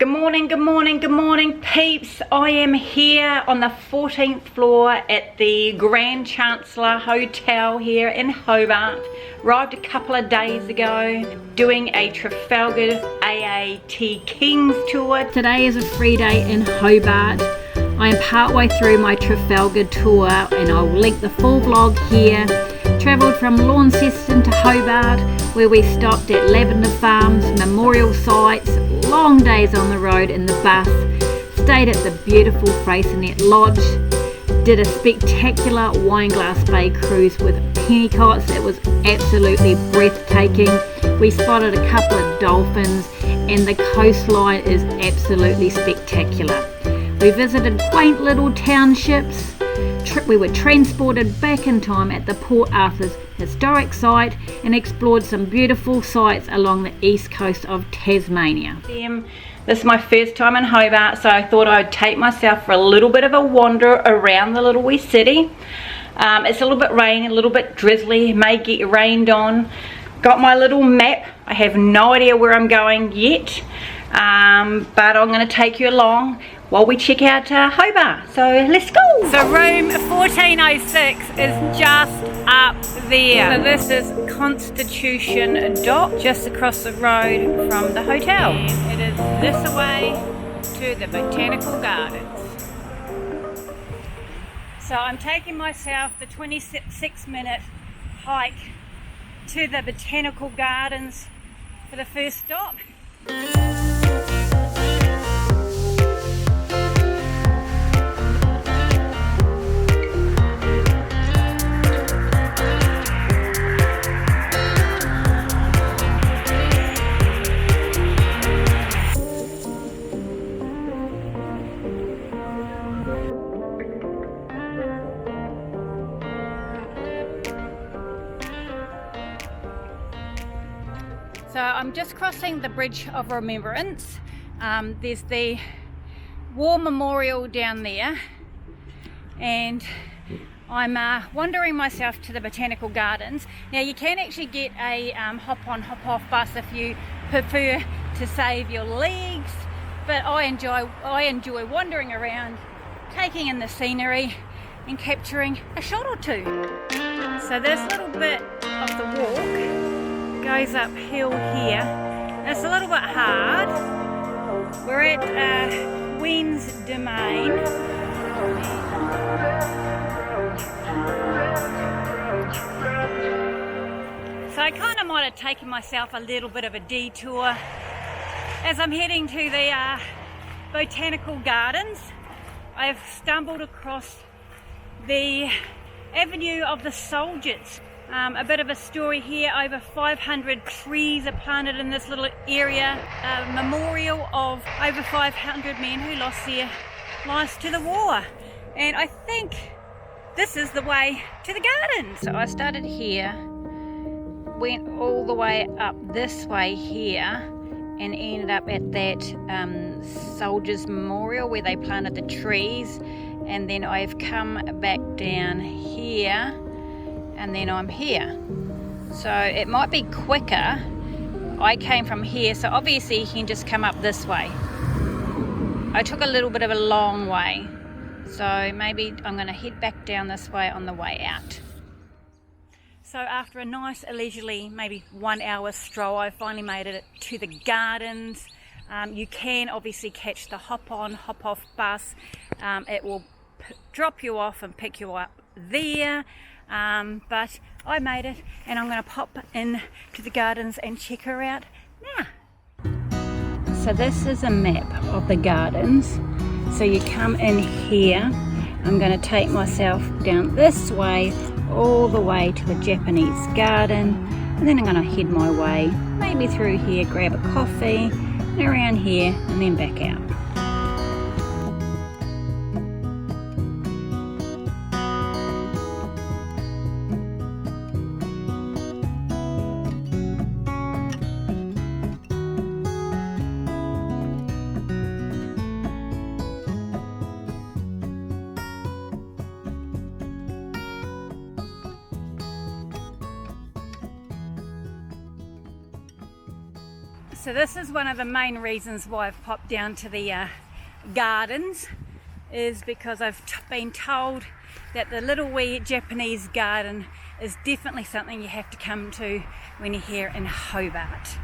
Good morning, good morning, good morning, peeps. I am here on the 14th floor at the Grand Chancellor Hotel here in Hobart. Arrived a couple of days ago, doing a Trafalgar AAT Kings Tour. Today is a free day in Hobart. I am partway through my Trafalgar tour and I'll link the full vlog here. Travelled from Launceston to Hobart, where we stopped at Lavender Farms, memorial sites, long days on the road in the bus, stayed at the beautiful Freycinet Lodge, did a spectacular Wineglass Bay cruise with pennycots. It was absolutely breathtaking. We spotted a couple of dolphins and the coastline is absolutely spectacular. We visited quaint little townships. We were transported back in time at the Port Arthur's historic site and explored some beautiful sites along the east coast of Tasmania. This is my first time in Hobart, so I thought I'd take myself for a little bit of a wander around the little wee city. It's a little bit rainy, a little bit drizzly, may get rained on. Got my little map. I have no idea where I'm going yet, but I'm going to take you along while we check out Hobart. So let's go. So room 1406 is just up there. So this is Constitution Dock, just across the road from the hotel. And it is this away to the Botanical Gardens. So I'm taking myself the 26-minute hike to the Botanical Gardens for the first stop. So I'm just crossing the Bridge of Remembrance. There's the war memorial down there, and I'm wandering myself to the Botanical Gardens. Now you can actually get a hop-on, hop-off bus if you prefer to save your legs, but I enjoy wandering around, taking in the scenery and capturing a shot or two. So this little bit of the walk goes uphill here. It's a little bit hard. We're at Queen's Domain. So I kind of might have taken myself a little bit of a detour as I'm heading to the Botanical Gardens. I've stumbled across the Avenue of the Soldiers. A bit of a story here. Over 500 trees are planted in this little area, a memorial of over 500 men who lost their lives to the war. And I think this is the way to the gardens. So I started here, went all the way up this way here, and ended up at that Soldiers Memorial where they planted the trees. And then I've come back down here, and then I'm here. So it might be quicker. I came from here, so obviously you can just come up this way. I took a little bit of a long way, so maybe I'm going to head back down this way on the way out. So after a nice leisurely, maybe 1 hour stroll, I finally made it to the gardens. You can obviously catch the hop-on, hop-off bus. It will drop you off and pick you up there. But I made it, and I'm going to pop in to the gardens and check her out now. So this is a map of the gardens. So you come in here. I'm going to take myself down this way all the way to the Japanese garden, and then I'm going to head my way maybe through here, grab a coffee, and around here, and then back out. So this is one of the main reasons why I've popped down to the gardens, is because I've been told that the little wee Japanese garden is definitely something you have to come to when you're here in Hobart.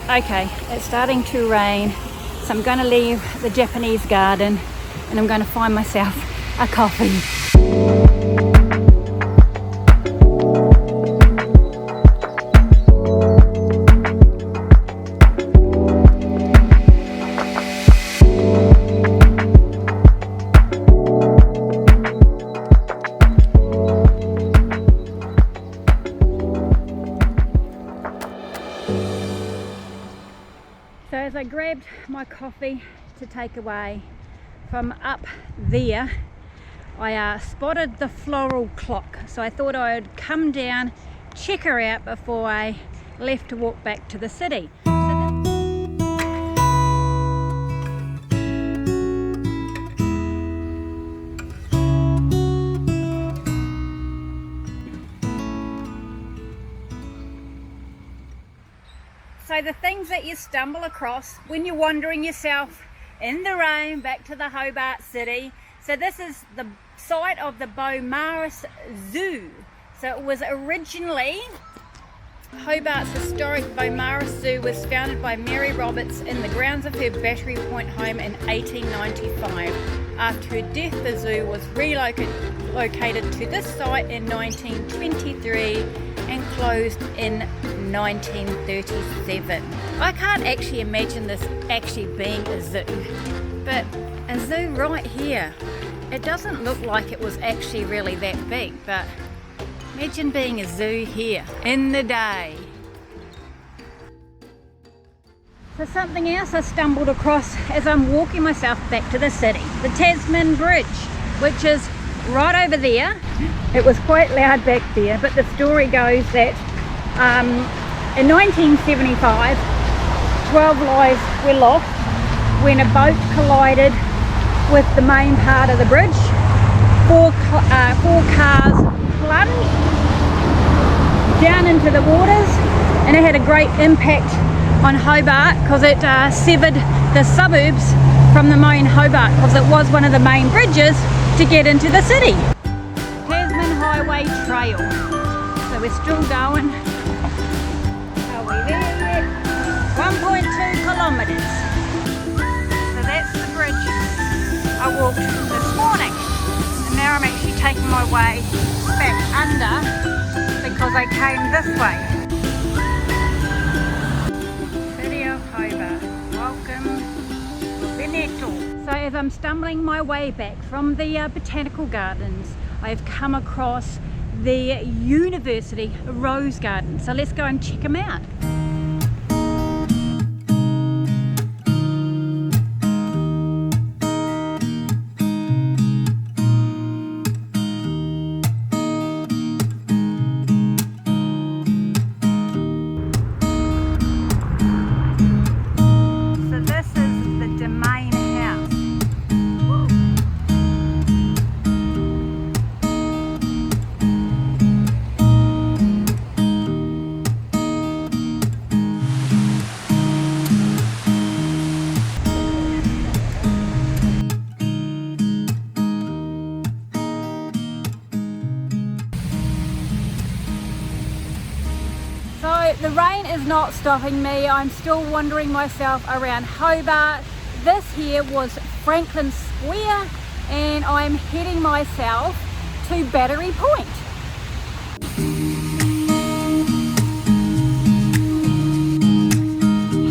Okay, it's starting to rain, so I'm going to leave the Japanese garden and I'm going to find myself a coffee. So as I grabbed my coffee to take away from up there, I spotted the floral clock. So I thought I would come down, check her out before I left to walk back to the city. So the things that you stumble across when you're wandering yourself in the rain back to the Hobart City. So this is the site of the Beaumaris Zoo. So it was originally, Hobart's historic Beaumaris Zoo was founded by Mary Roberts in the grounds of her Battery Point home in 1895. After her death, the zoo was relocated to this site in 1923 and closed in 1937. I can't actually imagine this actually being a zoo, but a zoo right here. It doesn't look like it was actually really that big, but imagine being a zoo here in the day. So something else I stumbled across as I'm walking myself back to the city, the Tasman Bridge, which is right over there. It was quite loud back there, but the story goes that in 1975, 12 lives were lost when a boat collided with the main part of the bridge. Four cars plunged down into the waters, and it had a great impact on Hobart because it severed the suburbs from the main Hobart, because it was one of the main bridges to get into the city. Tasman Highway Trail. So we're still going. Are we there yet? 1.2 kilometres. So that's the bridge I walked this morning. And now I'm actually taking my way back under because I came this way. City of Hobart. Welcome, Veneto. So as I'm stumbling my way back from the botanical gardens, I've come across the University Rose Garden. So let's go and check them out. The rain is not stopping me. I'm still wandering myself around Hobart. this here was Franklin Square, and I'm heading myself to Battery Point.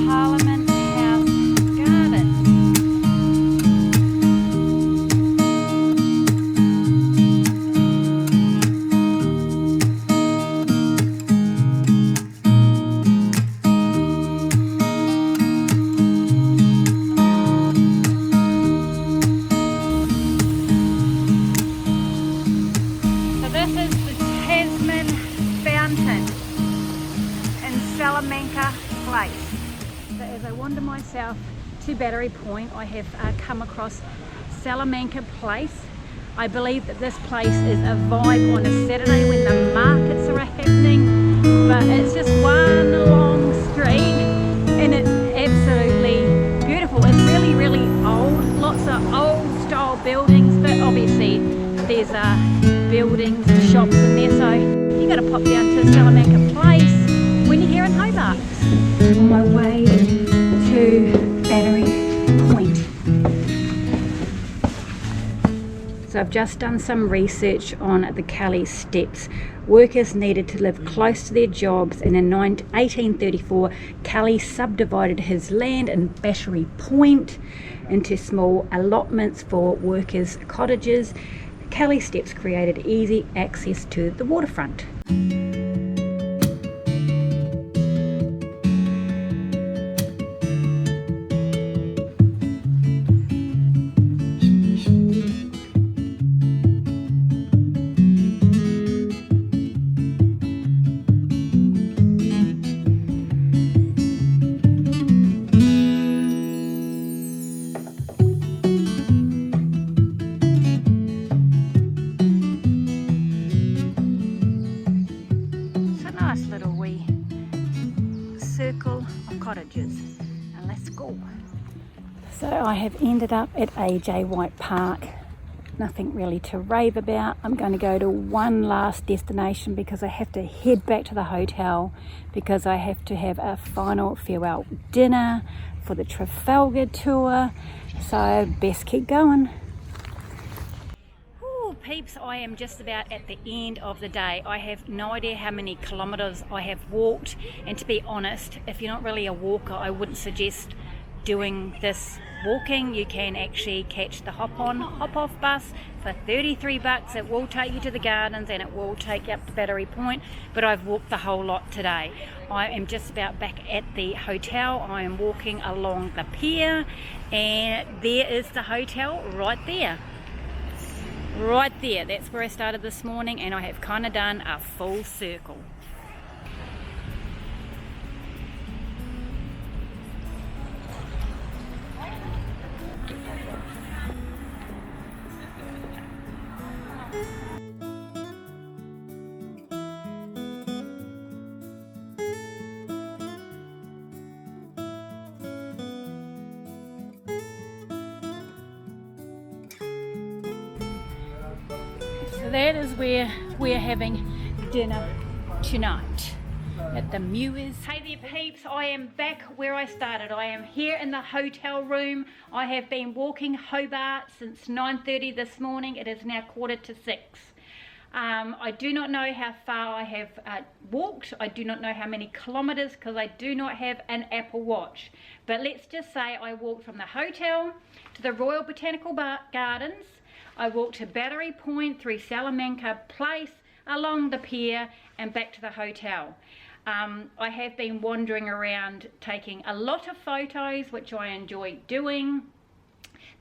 Parliment House Garden. Salamanca Place. So as I wander myself to Battery Point, I have come across Salamanca Place. I believe that this place is a vibe on a Saturday when the markets are happening, but it's just one long street and it's absolutely beautiful. It's really old, lots of old style buildings, but obviously there's buildings and shops in there, so you got to pop down to Salamanca Place when you're here in Hobart. On my way to Battery Point. So I've just done some research on the Kelly steps. Workers needed to live close to their jobs, and in 1834 Kelly subdivided his land in Battery Point into small allotments for workers' cottages. Kelly steps created easy access to the waterfront. Circle of cottages, and let's go. So I have ended up at AJ White Park. Nothing really to rave about. I'm going to go to one last destination because I have to head back to the hotel because I have to have a final farewell dinner for the Trafalgar tour, so best keep going. Peeps, I am just about at the end of the day. I have no idea how many kilometres I have walked, and to be honest, if you're not really a walker, I wouldn't suggest doing this walking. You can actually catch the hop-on, hop-off bus for 33 bucks. It will take you to the gardens and it will take you up to Battery Point, but I've walked the whole lot today. I am just about back at the hotel. I am walking along the pier, and there is the hotel right there. Right there, that's where I started this morning, and I have kind of done a full circle. So that is where we're having dinner tonight, at the Muirs. Hey there peeps, I am back where I started. I am here in the hotel room. I have been walking Hobart since 9:30 this morning. It is now 5:45. I do not know how far I have walked. I do not know how many kilometres because I do not have an Apple Watch. But let's just say I walked from the hotel to the Royal Botanical Gardens. I walked to Battery Point, through Salamanca Place, along the pier and back to the hotel. I have been wandering around taking a lot of photos, which I enjoy doing.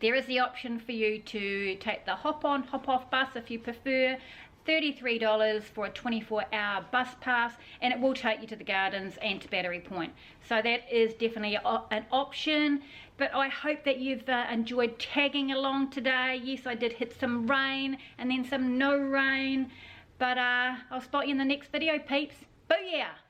There is the option for you to take the hop-on, hop-off bus if you prefer. $33 for a 24-hour bus pass, and it will take you to the gardens and to Battery Point. So that is definitely an option. But I hope that you've enjoyed tagging along today. Yes, I did hit some rain and then some no rain. But I'll spot you in the next video, peeps. Booyah!